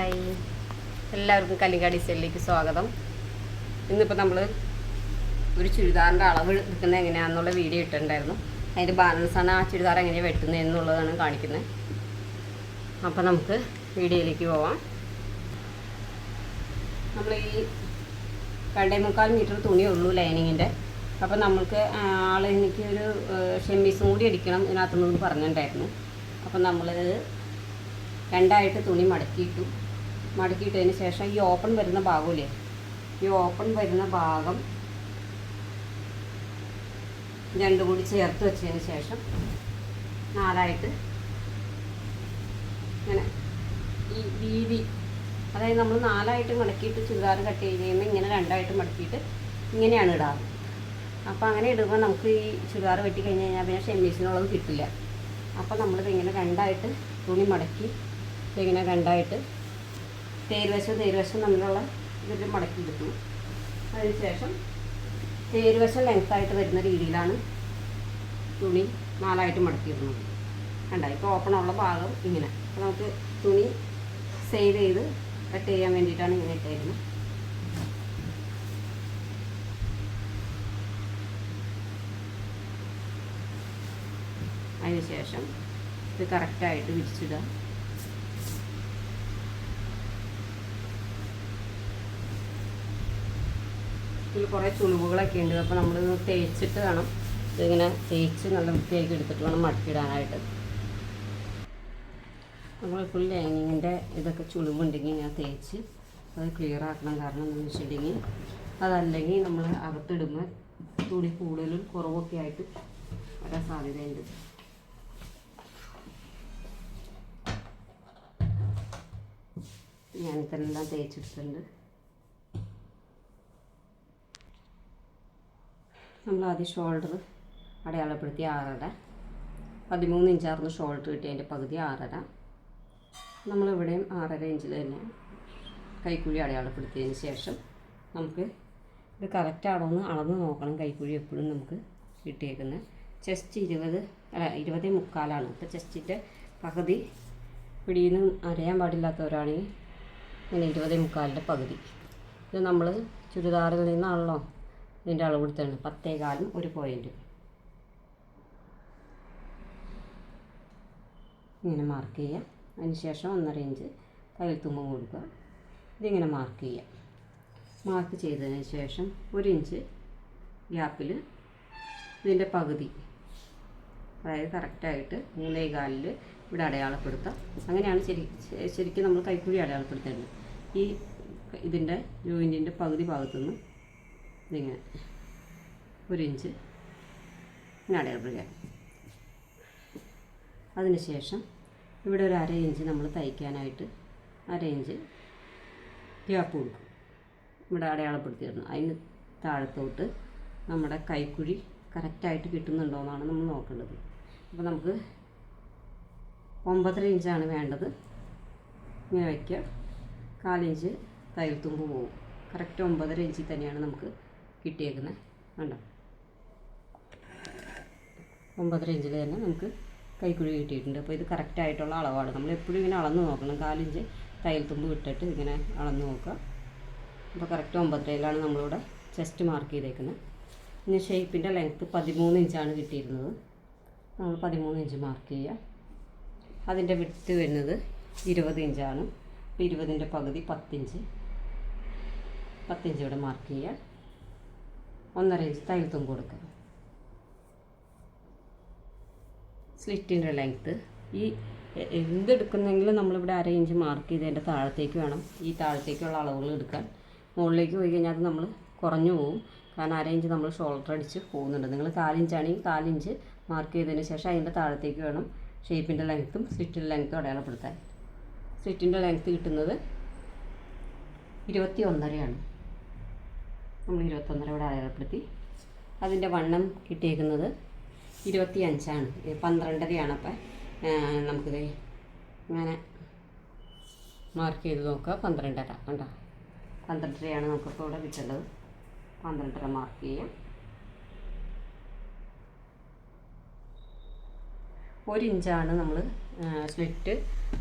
Hi, എല്ലാവർക്കും കലിക ഡിസൈനിലേക്ക് സ്വാഗതം. ഇന്നിപ്പോൾ നമ്മൾ ഒരു ചുരിദാറിൻ്റെ അളവ് എടുക്കുന്നത് എങ്ങനെയാണെന്നുള്ള വീഡിയോ ഇട്ടിട്ടുണ്ടായിരുന്നു. അതിൻ്റെ ബാലൻസാണ് ആ ചുരിദാർ എങ്ങനെയാണ് വെട്ടുന്നത് എന്നുള്ളതാണ് കാണിക്കുന്നത്. അപ്പോൾ നമുക്ക് വീഡിയോയിലേക്ക് പോവാം. നമ്മൾ ഈ 2.25 മീറ്റർ തുണിയുള്ളൂ ലൈനിങ്ങിൻ്റെ. അപ്പോൾ നമ്മൾക്ക് എനിക്ക് ഒരു ഷെമ്മീസും കൂടി അടിക്കണം ഇതിനകത്തുനിന്ന് പറഞ്ഞിട്ടുണ്ടായിരുന്നു. അപ്പോൾ നമ്മളിത് രണ്ടായിട്ട് തുണി മടക്കിയിട്ടതിന് ശേഷം ഈ ഓപ്പൺ വരുന്ന ഭാഗമില്ലേ, ഈ ഓപ്പൺ വരുന്ന ഭാഗം രണ്ടും കൂടി ചേർത്ത് വെച്ചതിന് ശേഷം നാലായിട്ട് ഇങ്ങനെ ഈ വീതി, അതായത് നമ്മൾ നാലായിട്ട് മടക്കിയിട്ട് ചുരിദാർ കട്ട് ചെയ്യുമ്പോൾ ഇങ്ങനെ രണ്ടായിട്ട് മടക്കിയിട്ട് ഇങ്ങനെയാണ് ഇടാറ്. അപ്പോൾ അങ്ങനെ ഇടുമ്പോൾ നമുക്ക് ഈ ചുരിദാർ വെട്ടി കഴിഞ്ഞ് കഴിഞ്ഞാൽ പിന്നെ ഷെമ്മീസിനുള്ളത് കിട്ടില്ല. അപ്പോൾ നമ്മളിത് ഇങ്ങനെ രണ്ടായിട്ട് തുണി മടക്കി ഇങ്ങനെ രണ്ടായിട്ട് തേരുവശം തമ്മിലുള്ള ഇതിൽ മടക്കി കിട്ടും. അതിനുശേഷം തേരുവശം ലെങ്ത്തായിട്ട് വരുന്ന രീതിയിലാണ് തുണി നാലായിട്ട് മടക്കിയിടുന്നത്. കണ്ട, ഇപ്പോൾ ഓപ്പണുള്ള ഭാഗം ഇങ്ങനെ. അപ്പോൾ നമുക്ക് തുണി സേവ് ചെയ്ത് കട്ട് ചെയ്യാൻ വേണ്ടിയിട്ടാണ് ഇങ്ങനെ ഇട്ടായിരുന്നത്. അതിനുശേഷം ഇത് കറക്റ്റായിട്ട് വിരിച്ചിടുക. ഇതിൽ കുറേ ചുളിവുകളൊക്കെ ഉണ്ട്. അപ്പോൾ നമ്മളിത് തേച്ചിട്ട് വേണം, ഇതിങ്ങനെ തേച്ച് നല്ല വൃത്തിയാക്കി എടുത്തിട്ട് വേണം മടക്കിയിടാനായിട്ട്. നമ്മളിപ്പോൾ ലൈനിങ്ങിൻ്റെ ഇതൊക്കെ ചുളിവുണ്ടെങ്കിൽ ഇങ്ങനെ തേച്ച് അത് ക്ലിയർ ആക്കണം. കാരണം എന്താണെന്ന് വെച്ചിട്ടുണ്ടെങ്കിൽ അതല്ലെങ്കിൽ നമ്മൾ അകത്തിടുമ്പോൾ തുണി കൂടുതലും കുറവൊക്കെ ആയിട്ട് വരാൻ സാധ്യതയുണ്ട്. ഞാനിതെല്ലാം തേച്ചെടുത്തിട്ടുണ്ട്. നമ്മളാദ്യം ഷോൾഡർ അടയാളപ്പെടുത്തി 6.5, 13 ഇഞ്ചായിരുന്നു ഷോൾഡർ കിട്ടി, അതിൻ്റെ പകുതി 6.5. നമ്മളിവിടെയും 6.5 ഇഞ്ചിൽ തന്നെ കൈക്കുഴി അടയാളപ്പെടുത്തിയതിന് ശേഷം നമുക്ക് ഇത് കറക്റ്റാണോ എന്ന് അളന്ന് നോക്കണം. കൈക്കുഴി എപ്പോഴും നമുക്ക് കിട്ടിയേക്കുന്നത് ചെസ്റ്റ് 20.25. ഇപ്പോൾ ചെസ്റ്റിൻ്റെ പകുതി പിടിയിൽ നിന്ന് അറിയാൻ പാടില്ലാത്തവരാണെങ്കിൽ ഇങ്ങനെ 20.25 പകുതി. ഇത് നമ്മൾ ചുരിദാറിൽ നിന്നാണല്ലോ ഇതിൻ്റെ അളവ് കൊടുത്താണ്. 10.25 1 പോയിൻ്റ് ഇങ്ങനെ മാർക്ക് ചെയ്യുക. അതിന് ശേഷം 1.5 ഇഞ്ച് തയ്യൽ തുമ്പും കൊടുക്കുക. ഇതിങ്ങനെ മാർക്ക് ചെയ്യുക. മാർക്ക് ചെയ്തതിന് ശേഷം 1 ഇഞ്ച് ഗ്യാപ്പിൽ ഇതിൻ്റെ പകുതി, അതായത് കറക്റ്റായിട്ട് 3.25 ഇവിടെ അടയാളപ്പെടുത്താം. അങ്ങനെയാണ് ശരിക്കും നമ്മൾ കൈക്കുഴി അടയാളപ്പെടുത്തേണ്ടത്. ഈ ഇതിൻ്റെ ജോയിൻറ്റിൻ്റെ പകുതി ഭാഗത്തുനിന്ന് ഇതിങ്ങനെ 1 ഇഞ്ച് ഇങ്ങനെ അടയാളപ്പെടുക. അതിനുശേഷം ഇവിടെ ഒരു 1/2 ഇഞ്ച് നമ്മൾ തയ്ക്കാനായിട്ട് 1/2 ഇഞ്ച് ഗ്യാപ്പ് കൊടുക്കും. ഇവിടെ അടയാളപ്പെടുത്തിയിരുന്നു. അതിന് താഴത്തോട്ട് നമ്മുടെ കൈക്കുഴി കറക്റ്റായിട്ട് കിട്ടുന്നുണ്ടോ എന്നാണ് നമ്മൾ നോക്കേണ്ടത്. അപ്പോൾ നമുക്ക് 9.5 ഇഞ്ചാണ് വേണ്ടത്. ഇങ്ങനെ വയ്ക്കുക. 1/4 ഇഞ്ച് തയ്യൽ തുമ്പ് പോകും. കറക്റ്റ് 9.5 ഇഞ്ചിൽ തന്നെയാണ് നമുക്ക് കിട്ടിയേക്കുന്നത്. കണ്ടോ, 9.5 ഇഞ്ചിൽ തന്നെ നമുക്ക് കൈക്കുഴി കിട്ടിയിട്ടുണ്ട്. അപ്പോൾ ഇത് കറക്റ്റായിട്ടുള്ള അളവാണ്. നമ്മൾ എപ്പോഴും ഇങ്ങനെ അളന്ന് നോക്കണം. 4 ഇഞ്ച് തയ്യൽ തുമ്പ് വിട്ടിട്ട് ഇങ്ങനെ അളന്ന് നോക്കുക. അപ്പോൾ കറക്റ്റ് 9.5 നമ്മളിവിടെ ചെസ്റ്റ് മാർക്ക് ചെയ്തേക്കുന്നത്. ഇനി ഷേപ്പിൻ്റെ ലെങ്ത്ത് 13 ഇഞ്ചാണ് കിട്ടിയിരുന്നത്. നമ്മൾ 13 ഇഞ്ച് മാർക്ക് ചെയ്യുക. അതിൻ്റെ വിഡ്ത്ത് വരുന്നത് 20 ഇഞ്ചാണ്. അപ്പോൾ 20ൻ്റെ പകുതി 10 ഇഞ്ച് ഇവിടെ മാർക്ക് ചെയ്യുക. 1.5 ഇഞ്ച് തയ്യൽ തുമ്പ് കൊടുക്കുക. സ്ലിറ്റിൻ്റെ ലെങ്ത്ത് ഈ എന്തെടുക്കുന്നെങ്കിലും നമ്മളിവിടെ 1/2 ഇഞ്ച് മാർക്ക് ചെയ്തതിൻ്റെ താഴത്തേക്ക് വേണം ഈ താഴത്തേക്കുള്ള അളവുകൾ എടുക്കാൻ. മുകളിലേക്ക് പോയി കഴിഞ്ഞാൽ അത് നമ്മൾ കുറഞ്ഞു പോകും. കാരണം 1/2 ഇഞ്ച് നമ്മൾ ഷോൾഡർ അടിച്ച് പോകുന്നുണ്ട്. നിങ്ങൾ 4 ഇഞ്ചാണെങ്കിൽ 4 ഇഞ്ച് മാർക്ക് ചെയ്തതിന് ശേഷം അതിൻ്റെ താഴത്തേക്ക് വേണം ഷേപ്പിൻ്റെ ലെങ്ത്തും സ്ലിറ്റിൻ്റെ ലെങ്ത്തും അടയാളപ്പെടുത്താൻ. സ്ലിറ്റിൻ്റെ ലെങ്ത്ത് കിട്ടുന്നത് 21.5 നമ്മൾ 21.5 ഇവിടെ അടയാളപ്പെടുത്തി. അതിൻ്റെ വണ്ണം കിട്ടിയേക്കുന്നത് 25 12.5. അപ്പം നമുക്കിത് ഇങ്ങനെ മാർക്ക് ചെയ്ത് നോക്കുക. 12.5 കണ്ടോ, 12.5 നമുക്കിപ്പോൾ ഇവിടെ കിട്ടേണ്ടത്. 12.5 മാർക്ക് ചെയ്യാം. 1 ഇഞ്ചാണ് നമ്മൾ സ്ലിറ്റ്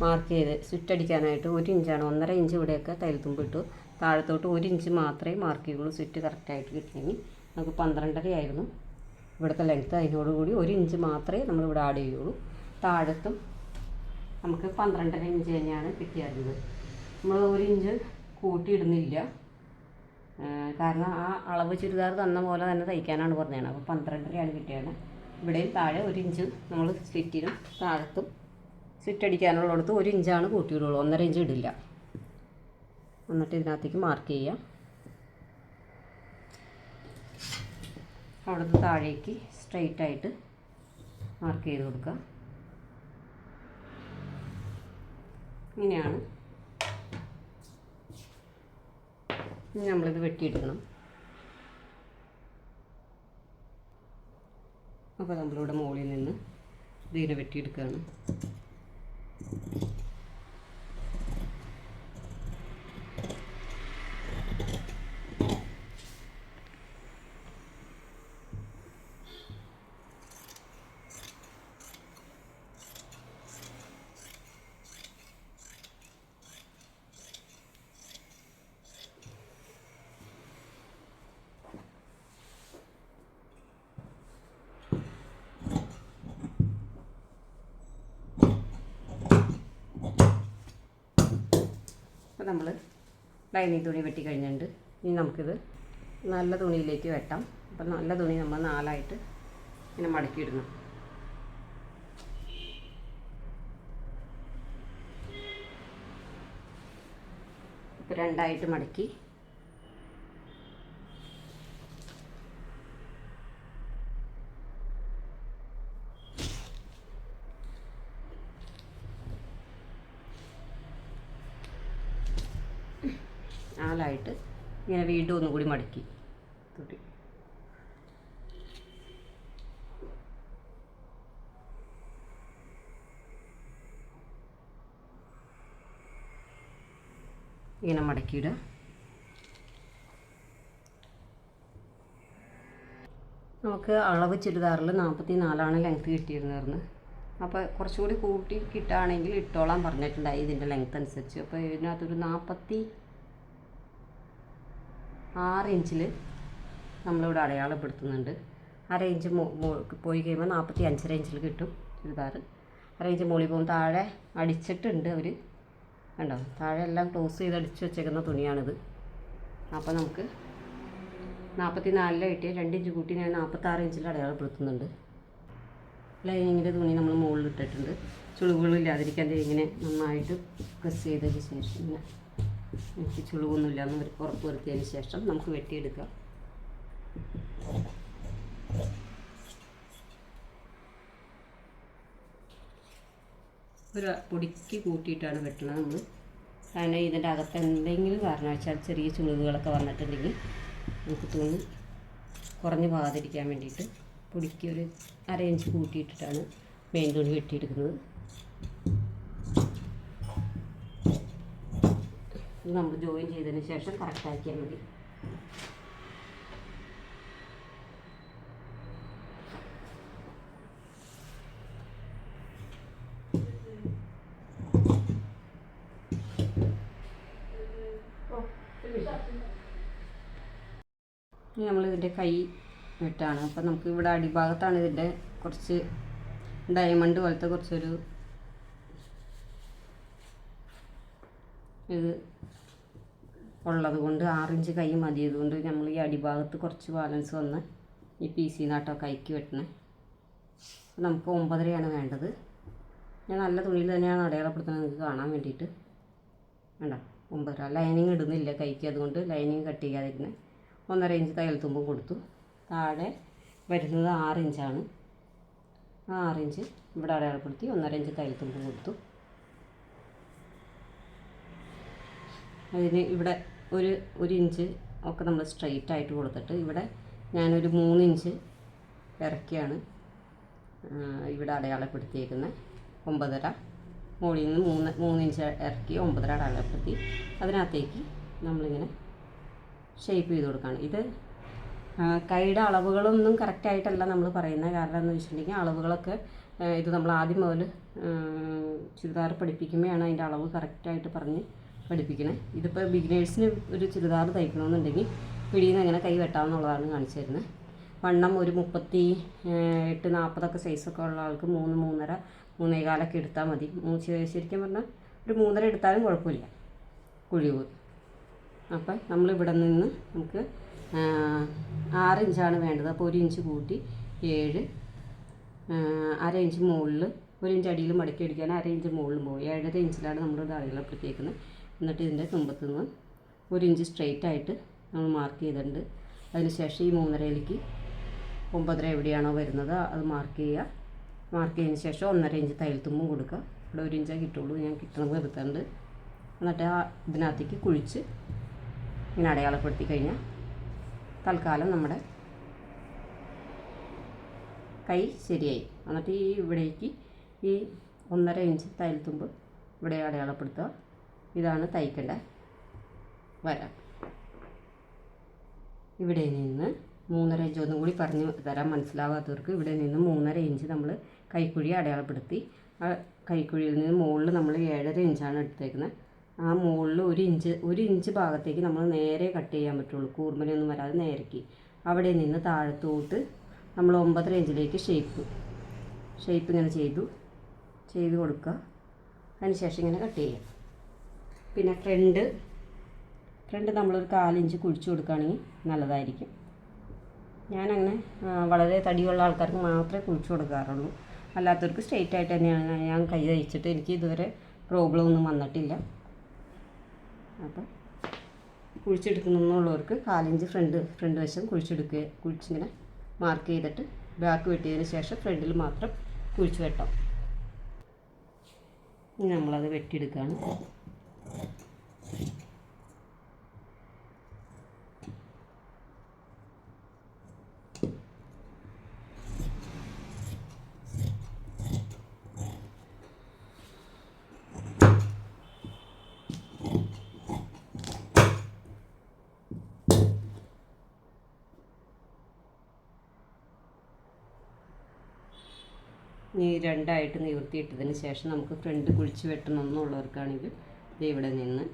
മാർക്ക് ചെയ്ത് സ്ലിറ്റ് അടിക്കാനായിട്ട് 1 ഇഞ്ചാണ്, 1.5 ഇഞ്ച് ഇവിടെയൊക്കെ തയ്യൽത്തുമ്പ് ഇട്ടു. താഴത്തോട്ട് 1 ഇഞ്ച് മാത്രമേ മാർക്ക് ചെയ്യുള്ളൂ. സ്ലിറ്റ് കറക്റ്റായിട്ട് കിട്ടിയെങ്കിൽ നമുക്ക് 12.5 ആയിരുന്നു ഇവിടുത്തെ ലെങ്ത്ത്. അതിനോടുകൂടി 1 ഇഞ്ച് മാത്രമേ നമ്മളിവിടെ ആഡ് ചെയ്യുള്ളൂ. താഴത്തും നമുക്ക് 12.5 ഇഞ്ച് തന്നെയാണ് കിട്ടിയിരുന്നത്. നമ്മൾ 1 ഇഞ്ച് കൂട്ടിയിടുന്നില്ല, കാരണം ആ അളവ് ചുരിദാർ തന്ന പോലെ തന്നെ തയ്ക്കാനാണ് പറഞ്ഞത്. അപ്പോൾ 12.5 കിട്ടിയാണ്. ഇവിടെയും താഴെ 1 ഇഞ്ച് നമ്മൾ സ്ലിറ്റിനും താഴത്തും സ്ലിറ്റ് അടിക്കാനുള്ളിടത്ത് 1 ഇഞ്ചാണ് കൂട്ടിയിടുള്ളൂ, 1.5 ഇഞ്ച് ഇടില്ല. എന്നിട്ട് ഇതിനകത്തേക്ക് മാർക്ക് ചെയ്യാം. അവിടുന്ന് താഴേക്ക് സ്ട്രെയിറ്റ് ആയിട്ട് മാർക്ക് ചെയ്ത് കൊടുക്കുക. ഇങ്ങനെയാണ്. ഇനി നമ്മളിത് വെട്ടിയെടുക്കണം. അപ്പോൾ നമ്മളിവിടെ മുകളിൽ നിന്ന് ഇതിനെ വെട്ടിയെടുക്കുകയാണ്. അപ്പോൾ നമ്മൾ ലൈനിങ് തുണി വെട്ടി കഴിഞ്ഞിട്ടുണ്ട്. ഇനി നമുക്കിത് നല്ല തുണിയിലേക്ക് വെട്ടാം. അപ്പം നല്ല തുണി നമ്മൾ 4ആയിട്ട് ഇങ്ങനെ മടക്കിയിടണം. ഇപ്പോൾ 2ആയിട്ട് മടക്കി നാലായിട്ട് ഇങ്ങനെ വീണ്ടും ഒന്നുകൂടി മടക്കി തുണി. ഇങ്ങനെ മടക്കിയിടുക. നമുക്ക് അളവ് ചുരിദാറിൽ 44 ലെങ്ത്ത് കിട്ടിയിരുന്നായിരുന്നു. അപ്പോൾ കുറച്ചുകൂടി കൂട്ടി കിട്ടുകയാണെങ്കിൽ ഇട്ടോളാൻ പറഞ്ഞിട്ടുണ്ടായി ഇതിൻ്റെ ലെങ്ത്ത് അനുസരിച്ച്. അപ്പോൾ ഇതിനകത്തൊരു 46 ഇഞ്ചിൽ നമ്മളിവിടെ അടയാളപ്പെടുത്തുന്നുണ്ട്. 1/2 ഇഞ്ച് പോയി കഴിയുമ്പോൾ 45 ഇഞ്ചിൽ കിട്ടും ചുരിദാർ. 1/2 ഇഞ്ച് മുകളിൽ പോകും. താഴെ അടിച്ചിട്ടുണ്ട് അവർ, കണ്ടോ? താഴെ എല്ലാം ക്ലോസ് ചെയ്ത് അടിച്ച് വെച്ചേക്കുന്ന തുണിയാണിത്. അപ്പോൾ നമുക്ക് 44 കിട്ടിയ 2 ഇഞ്ച് കൂട്ടി ഞാൻ 46 ഇഞ്ചിൽ അടയാളപ്പെടുത്തുന്നുണ്ട്. ലൈനിങ്ങിൻ്റെ തുണി നമ്മൾ മുകളിൽ ഇട്ടിട്ടുണ്ട്. ചുളിവുകളില്ലാതിരിക്കാൻ ഇങ്ങനെ നന്നായിട്ട് പ്രസ് ചെയ്തതിന് ശേഷം ഇങ്ങനെ എനിക്ക് ചുളിവൊന്നുമില്ല എന്ന് ഉറപ്പ് വരുത്തിയതിന് ശേഷം നമുക്ക് വെട്ടിയെടുക്കാം. ഒരു പൊടിക്ക് കൂട്ടിയിട്ടാണ് വെട്ടുന്നത് നമ്മൾ. കാരണം ഇതിൻ്റെ അകത്ത് എന്തെങ്കിലും കാരണവശാൽ ചെറിയ ചുളിവുകളൊക്കെ വന്നിട്ടുണ്ടെങ്കിൽ നമുക്ക് തുണി കുറഞ്ഞ് പോകാതിരിക്കാൻ വേണ്ടിയിട്ട് പൊടിക്ക് ഒരു 1/2 ഇഞ്ച് കൂട്ടിയിട്ടിട്ടാണ് മെയിൻ തുണി വെട്ടിയെടുക്കുന്നത്. നമ്മൾ ജോയിൻ ചെയ്തതിന് ശേഷം കറക്റ്റാക്കിയാൽ മതി. ഇനി നമ്മളിതിൻ്റെ കൈ വെട്ടാണ്. അപ്പം നമുക്ക് ഇവിടെ അടിഭാഗത്താണ് ഇതിൻ്റെ കുറച്ച് ഡയമണ്ട് പോലത്തെ കുറച്ചൊരു ഇത് ഉള്ളത് കൊണ്ട് 6 ഇഞ്ച് കൈ മതിയതുകൊണ്ട് നമ്മൾ ഈ അടിഭാഗത്ത് കുറച്ച് ബാലൻസ് വന്ന് ഈ പീസിനാട്ടോ കൈക്ക് വെട്ടണേ. നമുക്ക് 9.5 വേണ്ടത്. ഞാൻ നല്ല തുണിയിൽ തന്നെയാണ് അടയാളപ്പെടുത്തുന്നത് നിങ്ങൾക്ക് കാണാൻ വേണ്ടിയിട്ട്. വേണ്ട 9.5. ലൈനിങ് ഇടുന്നില്ല കൈക്ക്, അതുകൊണ്ട് ലൈനിങ് കട്ട് ചെയ്യാതിരുന്നത്. 1.5 ഇഞ്ച് തയ്യൽത്തുമ്പും കൊടുത്തു. താഴെ വരുന്നത് 6 ഇഞ്ചാണ്. 6 ഇഞ്ച് ഇവിടെ അടയാളപ്പെടുത്തി 1.5 ഇഞ്ച് തയ്യൽത്തുമ്പും കൊടുത്തു. അതിന് ഇവിടെ ഒരു ഇഞ്ച് ഒക്കെ നമ്മൾ സ്ട്രെയിറ്റ് ആയിട്ട് കൊടുത്തിട്ട് ഇവിടെ ഞാനൊരു 3 ഇഞ്ച് ഇറക്കിയാണ് ഇവിടെ അടയാളപ്പെടുത്തിയേക്കുന്നത്. 9.5 മുകളിൽ നിന്ന് 3 ഇഞ്ച് ഇറക്കി 9.5 അടയാളപ്പെടുത്തി അതിനകത്തേക്ക് നമ്മളിങ്ങനെ ഷേപ്പ് ചെയ്ത് കൊടുക്കുകയാണ്. ഇത് കൈയുടെ അളവുകളൊന്നും കറക്റ്റായിട്ടല്ല നമ്മൾ പറയുന്നത്. കാരണം എന്ന് വെച്ചിട്ടുണ്ടെങ്കിൽ അളവുകളൊക്കെ ഇത് നമ്മൾ ആദ്യം മുതൽ ചുരിദാർ പഠിപ്പിക്കുമ്പോഴാണ് അതിൻ്റെ അളവ് കറക്റ്റായിട്ട് പറഞ്ഞ് പഠിപ്പിക്കണേ. ഇതിപ്പോൾ ബിഗിനേഴ്സിന് ഒരു ചുരിദാർ തയ്ക്കണമെന്നുണ്ടെങ്കിൽ പിടിയിൽ നിന്ന് എങ്ങനെ കൈ വെട്ടാമെന്നുള്ളതാണ് കാണിച്ചു തരുന്നത്. വണ്ണം ഒരു 38-40 സൈസൊക്കെ ഉള്ള ആൾക്ക് 3-3.5 3.25 എടുത്താൽ മതി. ശരിക്കും പറഞ്ഞാൽ ഒരു 3.5 എടുത്താലും കുഴപ്പമില്ല കുഴിവ്. അപ്പം നമ്മളിവിടെ നിന്ന് നമുക്ക് 6 ഇഞ്ചാണ് വേണ്ടത്. അപ്പോൾ 1 ഇഞ്ച് കൂട്ടി 7, 1/2 ഇഞ്ച് മുകളിൽ 1 ഇഞ്ച് അടിയിൽ മടക്കി അടിക്കാൻ 1/2 ഇഞ്ച് മുകളിലും പോകും. 7.5 ഇഞ്ചിലാണ് നമ്മളിത് അടികളപ്പെടുത്തിയേക്കുന്നത്. എന്നിട്ട് ഇതിൻ്റെ തുമ്പത്ത് നിന്ന് 1 ഇഞ്ച് സ്ട്രെയിറ്റ് ആയിട്ട് നമ്മൾ മാർക്ക് ചെയ്തിട്ടുണ്ട്. അതിനുശേഷം ഈ 3.5ലേക്ക് 9.5 എവിടെയാണോ വരുന്നത് അത് മാർക്ക് ചെയ്യുക. മാർക്ക് ചെയ്തതിന് ശേഷം 1.5 ഇഞ്ച് തയ്യൽ തുമ്പും കൊടുക്കുക. ഇവിടെ 1 ഇഞ്ചേ കിട്ടുള്ളൂ, ഞാൻ കിട്ടണത് എടുത്തുണ്ട്. എന്നിട്ട് ഇതിനകത്തേക്ക് കുഴിച്ച് ഇങ്ങനെ അടയാളപ്പെടുത്തി കഴിഞ്ഞാൽ തൽക്കാലം നമ്മുടെ കൈ ശരിയായി. എന്നിട്ട് ഈ ഇവിടേക്ക് ഈ 1.5 ഇഞ്ച് തയ്യൽ തുമ്പ് ഇവിടെ അടയാളപ്പെടുത്തുക. ഇതാണ് തയ്ക്കേണ്ട വര. ഇവിടെ നിന്ന് 3.5 ഇഞ്ച്, ഒന്നും കൂടി പറഞ്ഞു തരാൻ മനസ്സിലാവാത്തവർക്ക്, ഇവിടെ നിന്ന് 3.5 ഇഞ്ച് നമ്മൾ കൈക്കുഴി അടയാളപ്പെടുത്തി. ആ കൈക്കുഴിയിൽ നിന്ന് മുകളിൽ നമ്മൾ 7.5 ഇഞ്ചാണ് എടുത്തേക്കുന്നത്. ആ മുകളിൽ 1 ഇഞ്ച് ഭാഗത്തേക്ക് നമ്മൾ നേരെ കട്ട് ചെയ്യാൻ പറ്റുള്ളൂ, കൂർമ്മലൊന്നും വരാതെ നേരേക്ക്. അവിടെ നിന്ന് താഴത്തോട്ട് നമ്മൾ 9.5 ഇഞ്ചിലേക്ക് ഷേപ്പ് ഇങ്ങനെ ചെയ്ത് കൊടുക്കുക. അതിനുശേഷം ഇങ്ങനെ കട്ട് ചെയ്യുക. പിന്നെ ഫ്രണ്ട് നമ്മളൊരു 1/4 ഇഞ്ച് കുഴിച്ച് കൊടുക്കുകയാണെങ്കിൽ നല്ലതായിരിക്കും. ഞാനങ്ങനെ വളരെ തടിയുള്ള ആൾക്കാർക്ക് മാത്രമേ കുഴിച്ച് കൊടുക്കാറുള്ളൂ. അല്ലാത്തവർക്ക് സ്ട്രെയിറ്റ് ആയിട്ട് തന്നെയാണ് ഞാൻ കൈ തയ്ച്ചിട്ട് എനിക്ക് ഇതുവരെ പ്രോബ്ലം ഒന്നും വന്നിട്ടില്ല. അപ്പം കുഴിച്ചെടുക്കുന്നുള്ളവർക്ക് 1/4 ഇഞ്ച് ഫ്രണ്ട് വശം കുഴിച്ചിങ്ങനെ മാർക്ക് ചെയ്തിട്ട് ബാക്ക് വെട്ടിയതിന് ശേഷം ഫ്രണ്ടിൽ മാത്രം കുഴിച്ച് വെട്ടാം. ഇനി നമ്മളത് വെട്ടിയെടുക്കുകയാണ്. ഈ 2ആയിട്ട് നിവർത്തിയിട്ടതിന് ശേഷം നമുക്ക് ഫ്രണ്ട് കുഴിച്ച് വെട്ടണമെന്നുള്ളവർക്കാണെങ്കിൽ ഇവിടെ നിന്ന്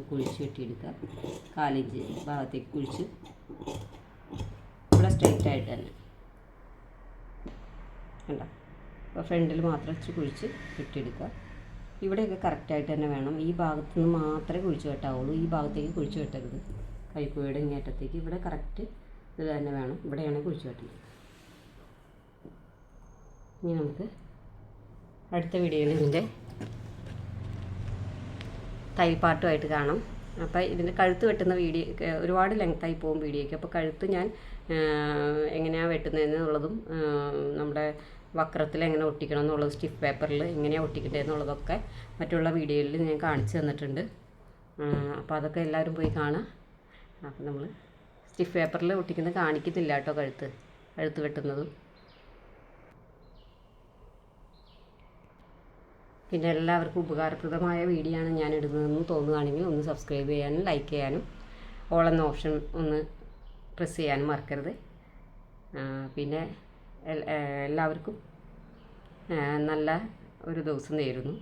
കുഴിച്ച് വെട്ടിയെടുക്കുക. 1/4 ഇഞ്ച് ഭാഗത്തേക്ക് കുഴിച്ച് ഇവിടെ സ്ട്രെയിറ്റ് ആയിട്ട് തന്നെ കണ്ടോ. അപ്പോൾ ഫ്രണ്ടിൽ മാത്രം കുഴിച്ച് വെട്ടിയെടുക്കുക. ഇവിടെയൊക്കെ കറക്റ്റായിട്ട് തന്നെ വേണം. ഈ ഭാഗത്തു നിന്ന് മാത്രമേ കുഴിച്ച് വെട്ടാവുള്ളൂ, ഈ ഭാഗത്തേക്ക് കുഴിച്ച് വെട്ടരുത്. കൈക്കുഴിയുടെ ഇങ്ങേറ്റത്തേക്ക് ഇവിടെ കറക്റ്റ് ഇത് തന്നെ വേണം. ഇവിടെയാണ് കുഴിച്ച് വെട്ടുന്നത്. ഇനി നമുക്ക് അടുത്ത വീഡിയോയിൽ ഇതിൻ്റെ തൈപ്പാട്ടുമായിട്ട് കാണാം. അപ്പോൾ ഇതിൻ്റെ കഴുത്ത് വെട്ടുന്ന വീഡിയോ ഒരുപാട് ലെങ്തായി പോകും വീഡിയോയ്ക്ക്. അപ്പോൾ കഴുത്ത് ഞാൻ എങ്ങനെയാണ് വെട്ടുന്നതെന്നുള്ളതും നമ്മുടെ വക്രത്തിൽ എങ്ങനെ ഒട്ടിക്കണം എന്നുള്ളത്, സ്റ്റിഫ് പേപ്പറിൽ എങ്ങനെയാണ് ഒട്ടിക്കേണ്ടതെന്നുള്ളതൊക്കെ മറ്റുള്ള വീഡിയോയിൽ ഞാൻ കാണിച്ചു തന്നിട്ടുണ്ട്. അപ്പോൾ അതൊക്കെ എല്ലാവരും പോയി കാണാം. അപ്പോൾ നമ്മൾ സ്റ്റിഫ് പേപ്പറിൽ ഒട്ടിക്കുന്നത് കാണിക്കുന്നില്ല കേട്ടോ, കഴുത്ത് വെട്ടുന്നതും. പിന്നെ എല്ലാവർക്കും ഉപകാരപ്രദമായ വീഡിയോ ആണ് ഞാൻ ഇടുന്നതെന്ന് തോന്നുകയാണെങ്കിൽ ഒന്ന് സബ്സ്ക്രൈബ് ചെയ്യാനും ലൈക്ക് ചെയ്യാനും ഓൾ എന്ന ഓപ്ഷൻ ഒന്ന് പ്രസ് ചെയ്യാനും മറക്കരുത്. പിന്നെ എല്ലാവർക്കും നല്ല ഒരു ദിവസം നേരുന്നു.